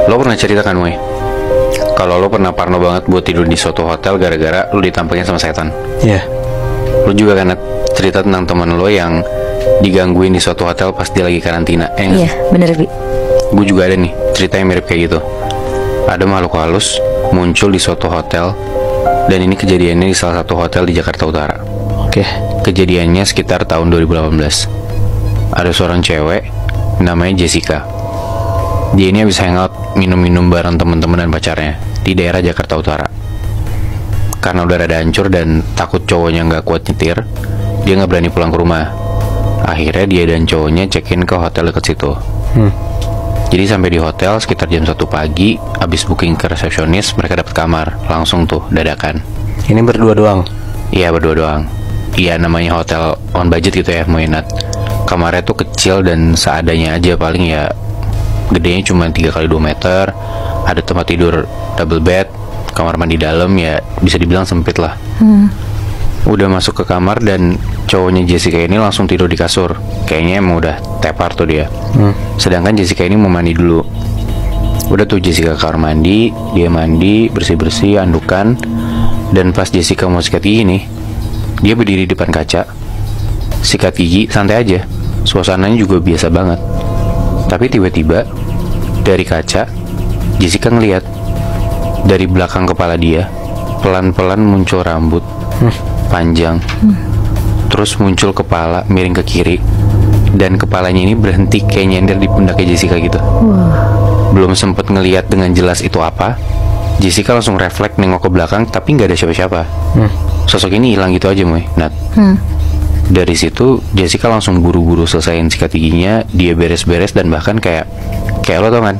Lo pernah cerita kan, Moy, kalau lo pernah parno banget buat tidur di suatu hotel gara-gara lo ditampaknya sama setan. Iya. Lo juga kan Nat, cerita tentang teman lo yang digangguin di suatu hotel pas dia lagi karantina. Iya, bener Bi. Gue juga ada nih cerita yang mirip kayak gitu. Ada makhluk halus muncul di suatu hotel, dan ini kejadiannya di salah satu hotel di Jakarta Utara. Oke. Kejadiannya sekitar tahun 2018. Ada seorang cewek namanya Jessica. Dia ini habis hangout minum-minum bareng teman-teman dan pacarnya di daerah Jakarta Utara. Karena udah rada hancur dan takut cowoknya nggak kuat nyetir, dia nggak berani pulang ke rumah. Akhirnya dia dan cowoknya check-in ke hotel dekat situ. Jadi sampai di hotel sekitar jam 1 pagi, abis booking ke resepsionis, mereka dapat kamar langsung tuh dadakan. Ini berdua doang? Iya, berdua doang. Iya, namanya hotel on budget gitu ya, Moinat. Kamarnya tuh kecil dan seadanya aja, paling ya gedenya cuma 3x2 meter. Ada tempat tidur double bed, kamar mandi dalam, ya bisa dibilang sempit lah. Udah masuk ke kamar dan cowoknya Jessica ini langsung tidur di kasur. Kayaknya emang udah tepar tuh dia. Sedangkan Jessica ini mau mandi dulu. Udah tuh Jessica ke kamar mandi, dia mandi, bersih-bersih, andukan. Dan pas Jessica mau sikat gigi nih, dia berdiri di depan kaca, sikat gigi santai aja. Suasananya juga biasa banget. Tapi tiba-tiba dari kaca, Jessica ngeliat dari belakang kepala dia pelan-pelan muncul rambut panjang, terus muncul kepala miring ke kiri, dan kepalanya ini berhenti kayak nyender di pundaknya Jessica gitu. Belum sempet ngeliat dengan jelas itu apa, Jessica langsung refleks nengok ke belakang, tapi nggak ada siapa-siapa. Sosok ini hilang gitu aja, Moy, Nat. Dari situ Jessica langsung buru-buru selesaiin sikat giginya, dia beres-beres, dan bahkan kayak lo tau kan,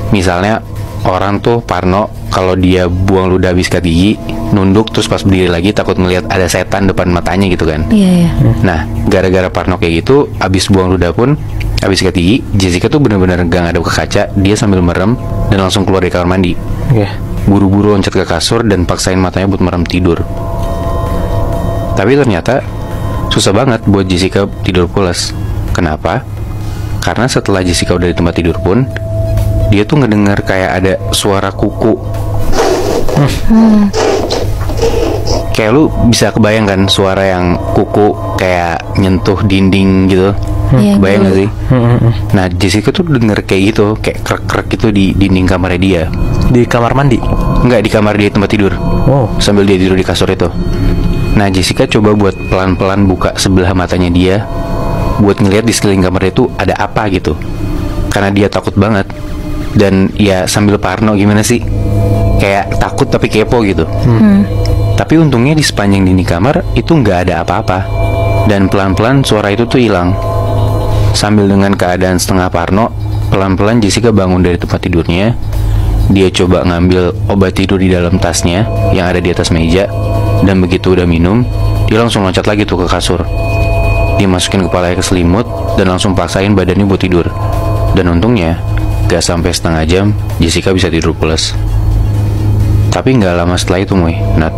misalnya orang tuh parno kalau dia buang ludah habis sikat gigi, nunduk terus pas berdiri lagi takut ngelihat ada setan depan matanya gitu kan. Iya. Nah, gara-gara parno kayak gitu, abis buang ludah pun, abis sikat gigi, Jessica tuh bener-bener gak ngadep ke kaca, dia sambil merem dan langsung keluar dari kamar mandi. Buru-buru loncat ke kasur dan paksain matanya buat merem tidur. Tapi ternyata susah banget buat Jessica tidur pulas. Kenapa? Karena setelah Jessica udah di tempat tidur pun, dia tuh ngedengar kayak ada suara kuku. Kayak lu bisa kebayangkan suara yang kuku kayak nyentuh dinding gitu. Kebayang gak sih? Nah, Jessica tuh denger kayak gitu, kayak krek-krek gitu di dinding kamarnya dia. Di kamar mandi? Enggak, di kamar dia tempat tidur. Sambil dia tidur di kasur itu. Nah, Jessica coba buat pelan-pelan buka sebelah matanya dia, buat ngeliat di sekeliling kamar itu ada apa gitu. Karena dia takut banget. Dan ya sambil parno gimana sih, kayak takut tapi kepo gitu. Tapi untungnya di sepanjang dinding kamar itu nggak ada apa-apa, dan pelan-pelan suara itu tuh hilang. Sambil dengan keadaan setengah parno, pelan-pelan Jessica bangun dari tempat tidurnya. Dia coba ngambil obat tidur di dalam tasnya yang ada di atas meja, dan begitu udah minum, dia langsung loncat lagi tuh ke kasur. Dia masukin kepalanya ke selimut dan langsung paksain badannya buat tidur. Dan untungnya gak sampai setengah jam Jessica bisa tidur pulas. Tapi gak lama setelah itu, Moy, Nat,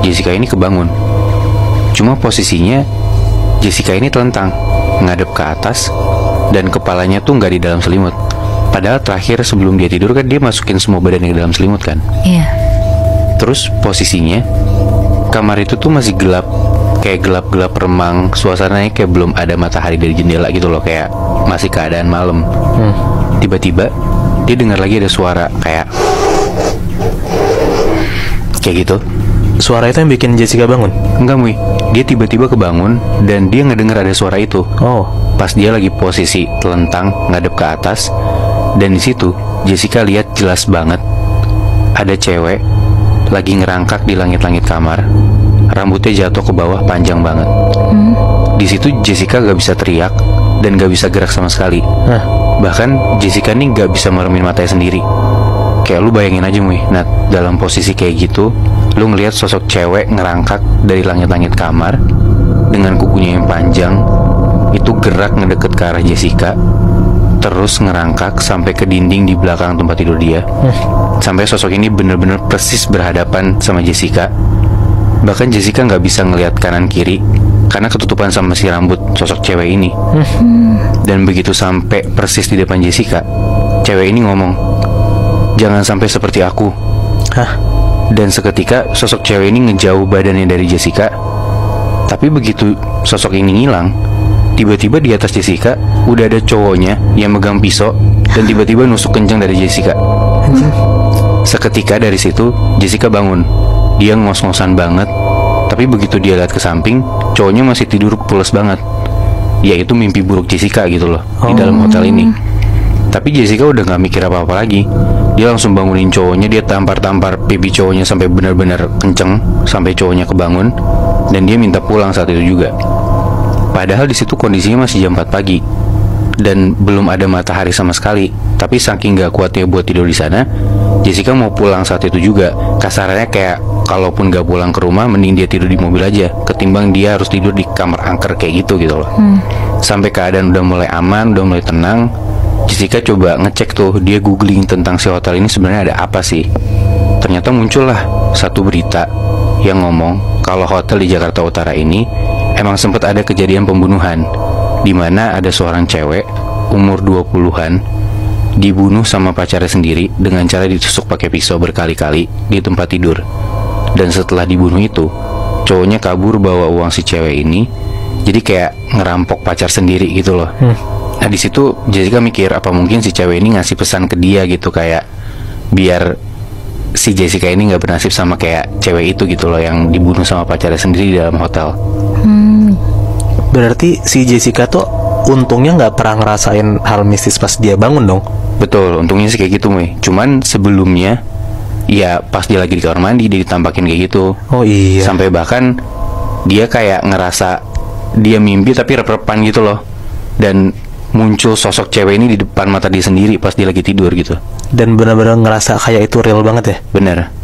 Jessica ini kebangun. Cuma posisinya Jessica ini telentang, ngadep ke atas, dan kepalanya tuh gak di dalam selimut. Padahal terakhir sebelum dia tidur kan dia masukin semua badannya ke dalam selimut kan. Iya. Terus posisinya kamar itu tuh masih gelap, kayak gelap-gelap remang. Suasananya kayak belum ada matahari dari jendela gitu loh, kayak masih keadaan malam. Tiba-tiba dia dengar lagi ada suara kayak gitu. Suara itu yang bikin Jessica bangun? Enggak, Mui. Dia tiba-tiba kebangun dan dia ngedengar ada suara itu. Pas dia lagi posisi telentang ngadep ke atas. Dan di situ Jessica lihat jelas banget ada cewek lagi ngerangkak di langit-langit kamar. Rambutnya jatuh ke bawah panjang banget. Di situ Jessica gak bisa teriak dan gak bisa gerak sama sekali. Bahkan Jessica nih gak bisa meremin matanya sendiri. Kayak lu bayangin aja, Mui, Nat, dalam posisi kayak gitu, lu ngelihat sosok cewek ngerangkak dari langit-langit kamar dengan kukunya yang panjang, itu gerak ngedeket ke arah Jessica, terus ngerangkak sampai ke dinding di belakang tempat tidur dia. Sampai sosok ini bener-bener persis berhadapan sama Jessica. Bahkan Jessica gak bisa ngelihat kanan kiri karena ketutupan sama si rambut sosok cewek ini. Dan begitu sampai persis di depan Jessica, cewek ini ngomong, jangan sampai seperti aku. Hah? Dan seketika sosok cewek ini ngejauh badannya dari Jessica. Tapi begitu sosok ini ngilang, tiba-tiba di atas Jessica udah ada cowoknya yang megang pisau dan tiba-tiba nusuk kencang dari Jessica. Seketika dari situ Jessica bangun. Dia ngos-ngosan banget. Tapi begitu dia lihat ke samping, cowoknya masih tidur pules banget. Yaitu mimpi buruk Jessica gitu loh, di dalam hotel ini. Tapi Jessica udah gak mikir apa-apa lagi. Dia langsung bangunin cowoknya. Dia tampar-tampar pipi cowoknya sampai benar-benar kenceng, sampai cowoknya kebangun. Dan dia minta pulang saat itu juga. Padahal di situ kondisinya masih jam 4 pagi dan belum ada matahari sama sekali. Tapi saking gak kuatnya buat tidur di sana, Jessica mau pulang saat itu juga. Kasarnya kayak kalaupun gak pulang ke rumah, mending dia tidur di mobil aja, ketimbang dia harus tidur di kamar angker kayak gitu loh. Sampai keadaan udah mulai aman, udah mulai tenang, Jessica coba ngecek tuh, dia googling tentang si hotel ini sebenarnya ada apa sih. Ternyata muncullah satu berita yang ngomong kalau hotel di Jakarta Utara ini emang sempat ada kejadian pembunuhan, dimana ada seorang cewek umur 20-an dibunuh sama pacarnya sendiri dengan cara ditusuk pakai pisau berkali-kali di tempat tidur. Dan setelah dibunuh itu, cowoknya kabur bawa uang si cewek ini. Jadi kayak ngerampok pacar sendiri gitu loh. Nah di situ Jessica mikir apa mungkin si cewek ini ngasih pesan ke dia gitu, kayak biar si Jessica ini nggak bernasib sama kayak cewek itu gitu loh, yang dibunuh sama pacarnya sendiri di dalam hotel. Berarti si Jessica tuh untungnya nggak pernah ngerasain hal mistis pas dia bangun dong. Betul, untungnya sih kayak gitu Mei. Cuman sebelumnya, ya pas dia lagi di kamar mandi dia ditampakin kayak gitu. Oh iya. Sampai bahkan dia kayak ngerasa dia mimpi tapi rep-repan gitu loh. Dan muncul sosok cewek ini di depan mata dia sendiri pas dia lagi tidur gitu. Dan benar-benar ngerasa kayak itu real banget ya. Bener.